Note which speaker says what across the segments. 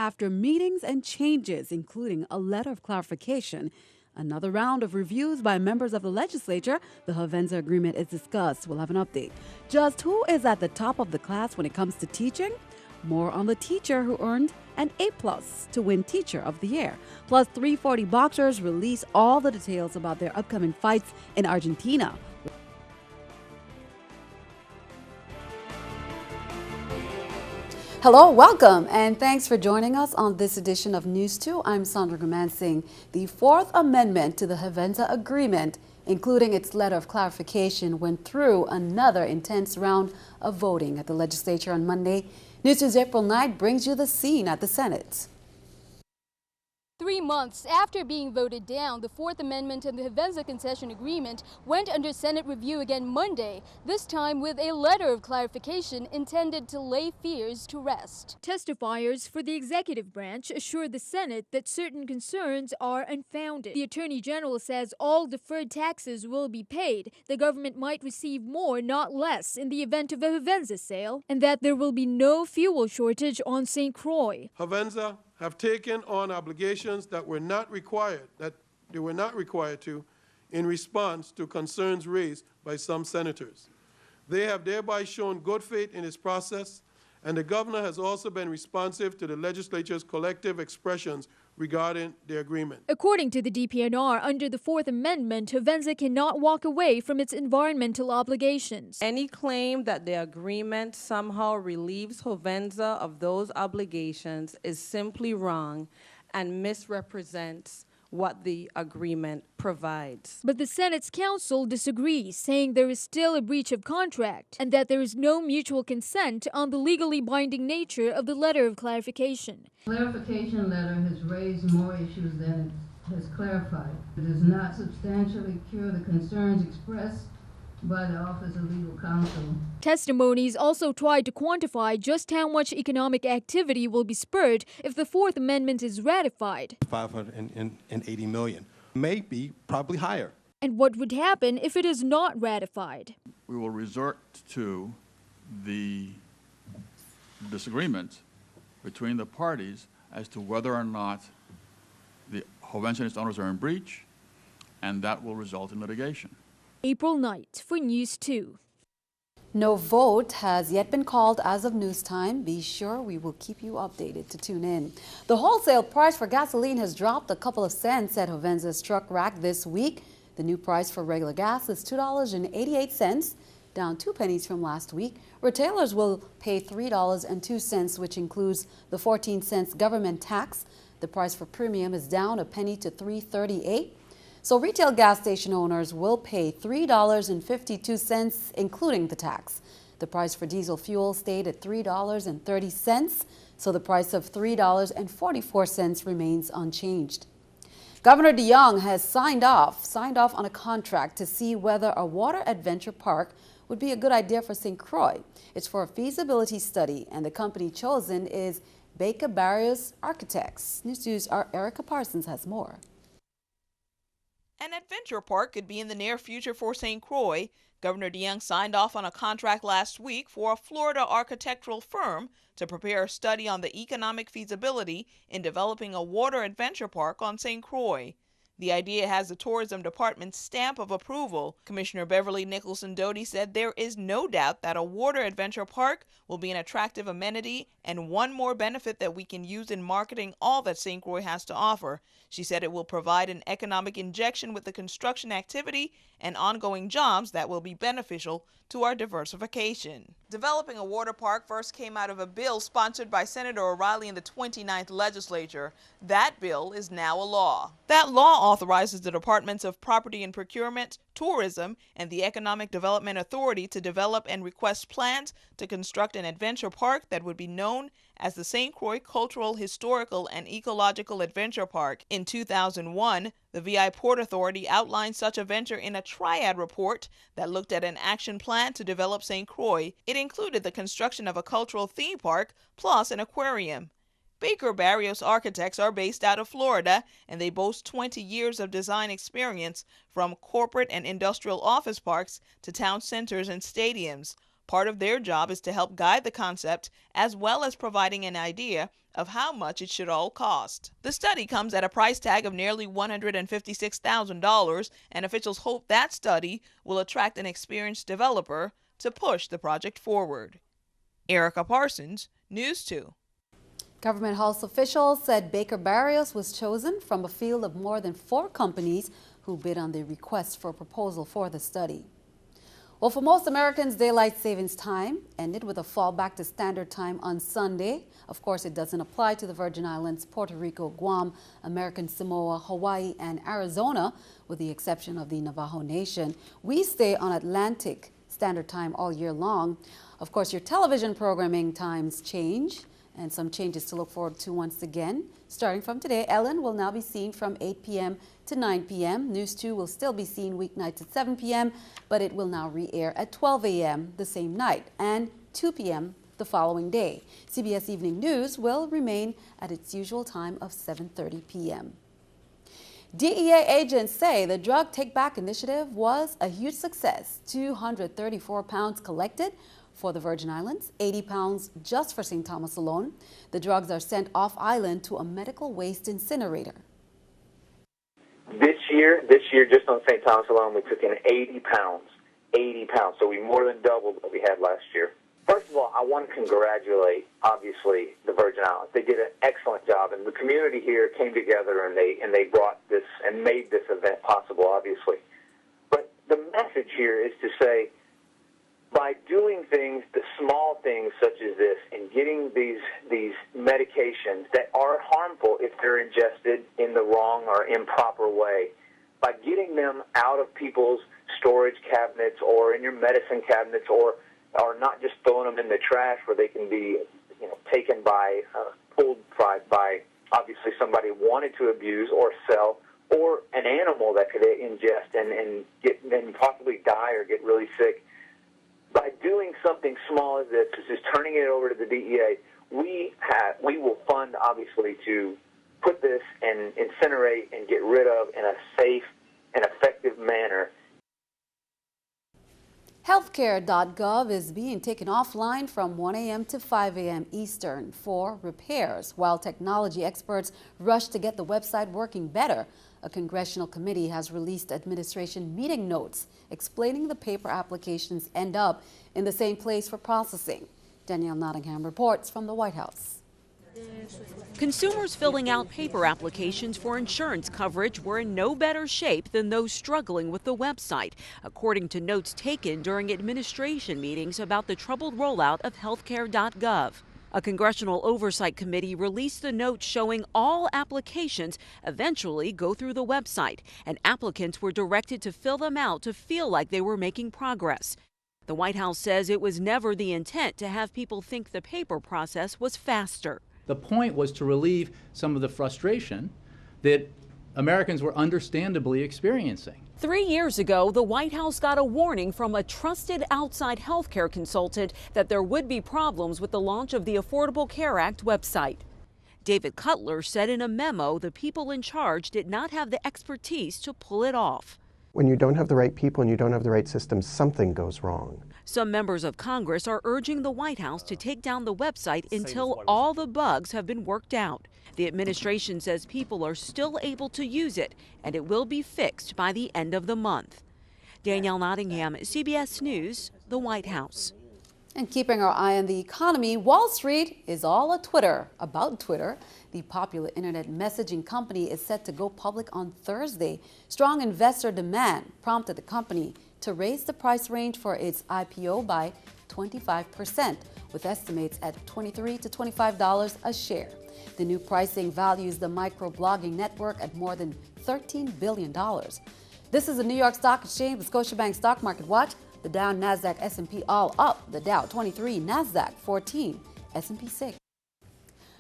Speaker 1: after meetings and changes, including a letter of clarification. Another round of reviews by members of the legislature. The Hovensa agreement is discussed. We'll have an update. Just who is at the top of the class when it comes to teaching? More on the teacher who earned an A+ to win Teacher of the Year. Plus, 340 boxers release all the details about their upcoming fights in Argentina. Hello, welcome, and thanks for joining us on this edition of News 2. I'm Sandra Gumansing. The Fourth Amendment to the Hovensa Agreement, including its letter of clarification, went through another intense round of voting at the legislature on Monday. News 2's April Knight brings you the scene at the Senate.
Speaker 2: 3 months after being voted down, the Fourth Amendment and the Hovensa Concession Agreement went under Senate review again Monday, this time with a letter of clarification intended to lay fears to rest. Testifiers for the executive branch assured the Senate that certain concerns are unfounded. The Attorney General says all deferred taxes will be paid, the government might receive more, not less, in the event of a Hovensa sale, and that there will be no fuel shortage on St. Croy.
Speaker 3: Hovensa have taken on obligations that they were not required to in response to concerns raised by some senators. They have thereby shown good faith in this process, and the governor has also been responsive to the legislature's collective expressions regarding the agreement.
Speaker 2: According to the DPNR, under the Fourth Amendment, Hovensa cannot walk away from its environmental obligations.
Speaker 4: Any claim that the agreement somehow relieves Hovensa of those obligations is simply wrong and misrepresents what the agreement provides.
Speaker 2: But the Senate's counsel disagrees, saying there is still a breach of contract and that there is no mutual consent on the legally binding nature of the letter of clarification.
Speaker 5: The clarification letter has raised more issues than it has clarified. It does not substantially cure the concerns expressed by the Office of Legal Counsel.
Speaker 2: Testimonies also tried to quantify just how much economic activity will be spurred if the Fourth Amendment is ratified.
Speaker 6: 580 million, maybe probably higher.
Speaker 2: And what would happen if it is not ratified?
Speaker 7: We will resort to the disagreement between the parties as to whether or not the Hovensa and its owners are in breach, and that will result in litigation.
Speaker 2: April Knight for News 2.
Speaker 1: No vote has yet been called as of news time. Be sure we will keep you updated to tune in. The wholesale price for gasoline has dropped a couple of cents at Hovensa's truck rack this week. The new price for regular gas is $2.88, down 2 pennies from last week. Retailers will pay $3.02, which includes the 14 cents government tax. The price for premium is down a penny to $3.38. So retail gas station owners will pay $3.52, including the tax. The price for diesel fuel stayed at $3.30, so the price of $3.44 remains unchanged. Governor DeYoung has signed off on a contract to see whether a water adventure park would be a good idea for St. Croy. It's for a feasibility study, and the company chosen is Baker Barrios Architects. News 2's Erica Parsons has more.
Speaker 8: An adventure park could be in the near future for St. Croy. Governor DeYoung signed off on a contract last week for a Florida architectural firm to prepare a study on the economic feasibility in developing a water adventure park on St. Croy. The idea has the tourism department's stamp of approval. Commissioner Beverly Nicholson Doty said there is no doubt that a water adventure park will be an attractive amenity and one more benefit that we can use in marketing all that St. Croy has to offer. She said it will provide an economic injection with the construction activity and ongoing jobs that will be beneficial to our diversification. Developing a water park first came out of a bill sponsored by Senator O'Reilly in the 29th legislature. That bill is now a law. That law authorizes the Departments of Property and Procurement, Tourism, and the Economic Development Authority to develop and request plans to construct an adventure park that would be known as the St. Croy Cultural, Historical, and Ecological Adventure Park. In 2001, the V.I. Port Authority outlined such a venture in a triad report that looked at an action plan to develop St. Croy. It included the construction of a cultural theme park plus an aquarium. Baker Barrios Architects are based out of Florida, and they boast 20 years of design experience from corporate and industrial office parks to town centers and stadiums. Part of their job is to help guide the concept as well as providing an idea of how much it should all cost. The study comes at a price tag of nearly $156,000, and officials hope that study will attract an experienced developer to push the project forward. Erica Parsons, News 2.
Speaker 1: Government health officials said Baker Barrios was chosen from a field of more than 4 companies who bid on the request for a proposal for the study. Well, for most Americans, daylight savings time ended with a fall back to standard time on Sunday. Of course, it doesn't apply to the Virgin Islands, Puerto Rico, Guam, American Samoa, Hawaii, and Arizona, with the exception of the Navajo Nation. We stay on Atlantic Standard Time all year long. Of course, your television programming times change, and some changes to look forward to once again. Starting from today, Ellen will now be seen from 8 p.m. to 9 p.m. News 2 will still be seen weeknights at 7 p.m., but it will now re-air at 12 a.m. the same night and 2 p.m. the following day. CBS Evening News will remain at its usual time of 7:30 p.m. DEA agents say the Drug Take Back initiative was a huge success. 234 pounds collected for the Virgin Islands, 80 pounds just for St. Thomas alone. The drugs are sent off island to a medical waste incinerator.
Speaker 9: This year, just on St. Thomas alone, we took in 80 pounds. 80 pounds. So we more than doubled what we had last year. First of all, I want to congratulate, obviously, the Virgin Islands. They did an excellent job, and the community here came together and they brought this and made this event possible, obviously. But the message here is to say, by doing things, the small things such as this, and getting these medications that are harmful if they're ingested in the wrong or improper way, by getting them out of people's storage cabinets or in your medicine cabinets, or not just throwing them in the trash where they can be, taken by, pulled by obviously somebody wanted to abuse or sell, or an animal that could ingest and possibly die or get really sick. By doing something small as this, just turning it over to the DEA, we will fund, obviously, to put this and incinerate and get rid of in a safe and effective manner.
Speaker 1: Healthcare.gov is being taken offline from 1 a.m. to 5 a.m. Eastern for repairs, while technology experts rush to get the website working better. A congressional committee has released administration meeting notes explaining the paper applications end up in the same place for processing. Danielle Nottingham reports from the White House.
Speaker 10: Consumers filling out paper applications for insurance coverage were in no better shape than those struggling with the website, according to notes taken during administration meetings about the troubled rollout of healthcare.gov. A congressional oversight committee released the note showing all applications eventually go through the website, and applicants were directed to fill them out to feel like they were making progress. The White House says it was never the intent to have people think the paper process was faster.
Speaker 11: The point was to relieve some of the frustration that Americans were understandably experiencing.
Speaker 10: 3 years ago, the White House got a warning from a trusted outside healthcare consultant that there would be problems with the launch of the Affordable Care Act website. David Cutler said in a memo the people in charge did not have the expertise to pull it off.
Speaker 12: When you don't have the right people and you don't have the right systems, something goes wrong.
Speaker 10: Some members of Congress are urging the White House to take down the website until all the bugs have been worked out. The administration says people are still able to use it, and it will be fixed by the end of the month. Danielle Nottingham, CBS News, the White House.
Speaker 1: And keeping our eye on the economy, Wall Street is all about Twitter. The popular internet messaging company is set to go public on Thursday. Strong investor demand prompted the company to raise the price range for its IPO by 25%, with estimates at $23 to $25 a share. The new pricing values the microblogging network at more than $13 billion. This is the New York Stock Exchange with Scotiabank Stock Market Watch. The Dow, Nasdaq, S&P all up. The Dow 23, Nasdaq 14, S&P 6.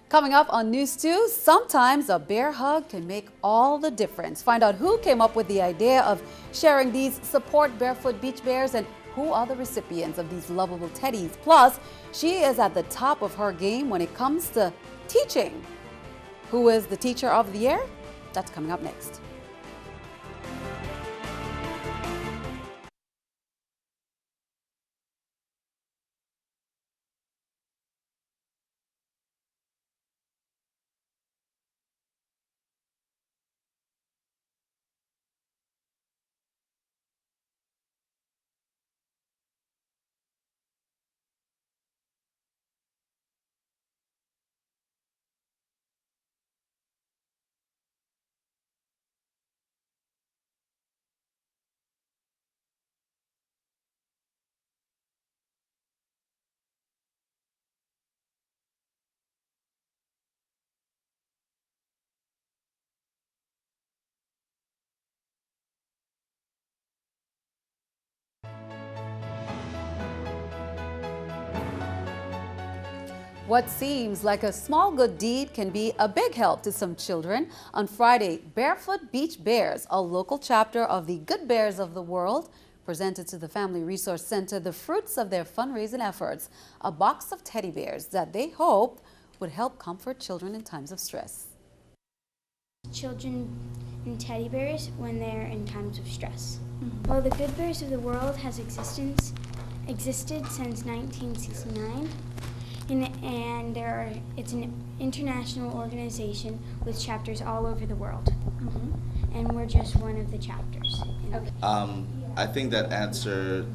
Speaker 1: Coming up on News 2, sometimes a bear hug can make all the difference. Find out who came up with the idea of sharing these Support Barefoot Beach Bears and who are the recipients of these lovable teddies. Plus, she is at the top of her game when it comes to teaching. Who is the teacher of the year? That's coming up next. What seems like a small good deed can be a big help to some children. On Friday, Barefoot Beach Bears, a local chapter of the Good Bears of the World, presented to the Family Resource Center the fruits of their fundraising efforts, a box of teddy bears that they hoped would help comfort children in times of stress.
Speaker 13: Children and teddy bears when they're in times of stress. Well, the Good Bears of the World has existed since 1969. And it's an international organization with chapters all over the world. And we're just one of the chapters. Okay.
Speaker 14: I think that answer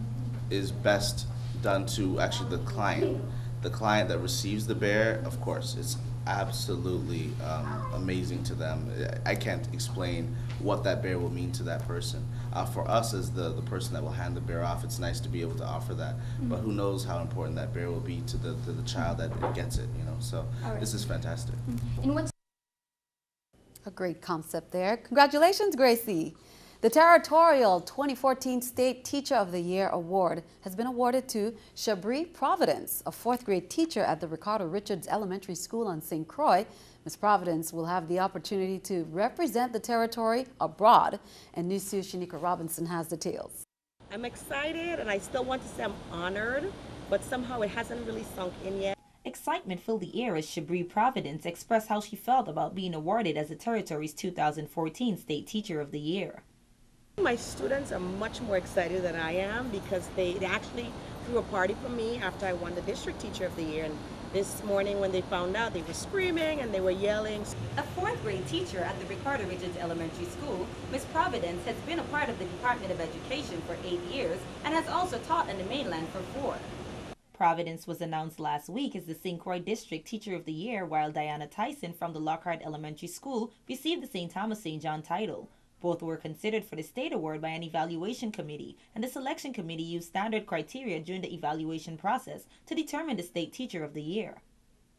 Speaker 14: is best done to actually the client. The client that receives the bear, of course, it's absolutely amazing to them. I can't explain what that bear will mean to that person. For us as the person that will hand the bear off, it's nice to be able to offer that. But who knows how important that bear will be to the child that gets it, you know. So this is fantastic.
Speaker 1: And what's a great concept there. Congratulations, Gracie. The Territorial 2014 State Teacher of the Year Award has been awarded to Shabri Providence, a fourth grade teacher at the Ricardo Richards Elementary School on St. Croy. Ms. Providence will have the opportunity to represent the territory abroad, and News2 Shanika Robinson has details.
Speaker 15: I'm excited, and I still want to say I'm honored, but somehow it hasn't really sunk in yet.
Speaker 16: Excitement filled the air as Shabri Providence expressed how she felt about being awarded as the territory's 2014 State Teacher of the Year.
Speaker 15: My students are much more excited than I am because they actually threw a party for me after I won the District Teacher of the Year. And this morning when they found out, they were screaming and they were yelling.
Speaker 16: A fourth grade teacher at the Ricardo Richards Elementary School, Ms. Providence has been a part of the Department of Education for 8 years and has also taught on the mainland for 4. Providence was announced last week as the St. Croy District Teacher of the Year, while Diana Tyson from the Lockhart Elementary School received the St. Thomas St. John title. Both were considered for the state award by an evaluation committee, and the selection committee used standard criteria during the evaluation process to determine the State Teacher of the Year.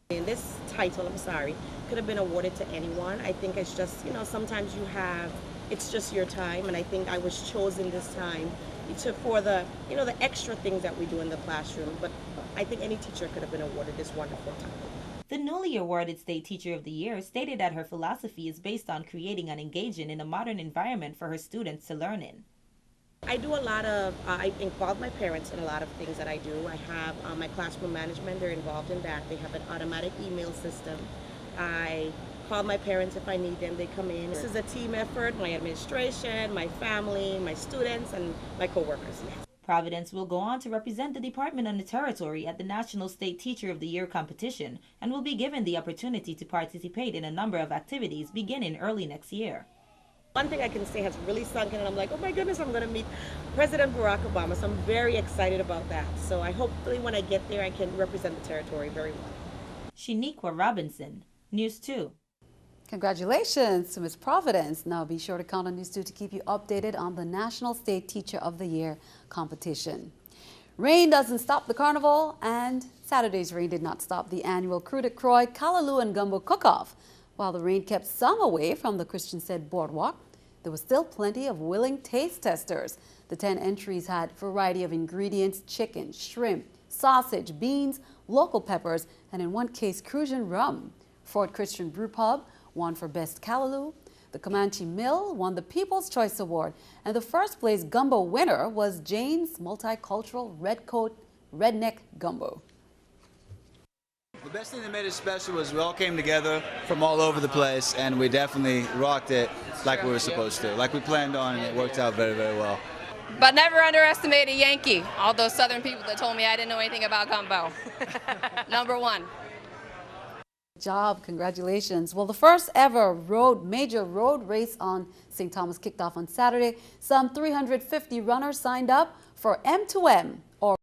Speaker 15: And this title, I'm sorry, could have been awarded to anyone. I think it's just, you know, sometimes it's just your time, and I think I was chosen this time for the, you know, the extra things that we do in the classroom, but I think any teacher could have been awarded this wonderful title.
Speaker 16: The newly awarded State Teacher of the Year stated that her philosophy is based on creating and engaging in a modern environment for her students to learn in.
Speaker 15: I do a lot of, I involve my parents in a lot of things that I do. I have my classroom management, they're involved in that. They have an automatic email system. I call my parents if I need them, they come in. This is a team effort, my administration, my family, my students, and my coworkers.
Speaker 16: Providence will go on to represent the department on the territory at the National State Teacher of the Year competition and will be given the opportunity to participate in a number of activities beginning early next year.
Speaker 15: One thing I can say has really sunk in, and I'm like, oh my goodness, I'm going to meet President Barack Obama, so I'm very excited about that. So I hopefully when I get there, I can represent the territory very well.
Speaker 16: Shaniqua Robinson, News 2.
Speaker 1: Congratulations to Ms. Providence. Now be sure to count on News2 to keep you updated on the National State Teacher of the Year competition. Rain doesn't stop the carnival, and Saturday's rain did not stop the annual Crude at Croy, Callaloo and Gumbo Cook-Off. While the rain kept some away from the Christian Said Boardwalk, there was still plenty of willing taste testers. The 10 entries had a variety of ingredients: chicken, shrimp, sausage, beans, local peppers, and in one case, Crucian rum. Fort Christian Brew Pub won for Best Callaloo. The Comanche Mill won the People's Choice Award, and the first place gumbo winner was Jane's Multicultural Redneck Gumbo.
Speaker 17: The best thing that made it special was we all came together from all over the place, and we definitely rocked it like we were supposed to, like we planned on, and it worked out very, very well.
Speaker 18: But never underestimate a Yankee, all those southern people that told me I didn't know anything about gumbo. Number one.
Speaker 1: Job, congratulations. Well, the first ever major road race on St. Thomas kicked off on Saturday. Some 350 runners signed up for M2M, or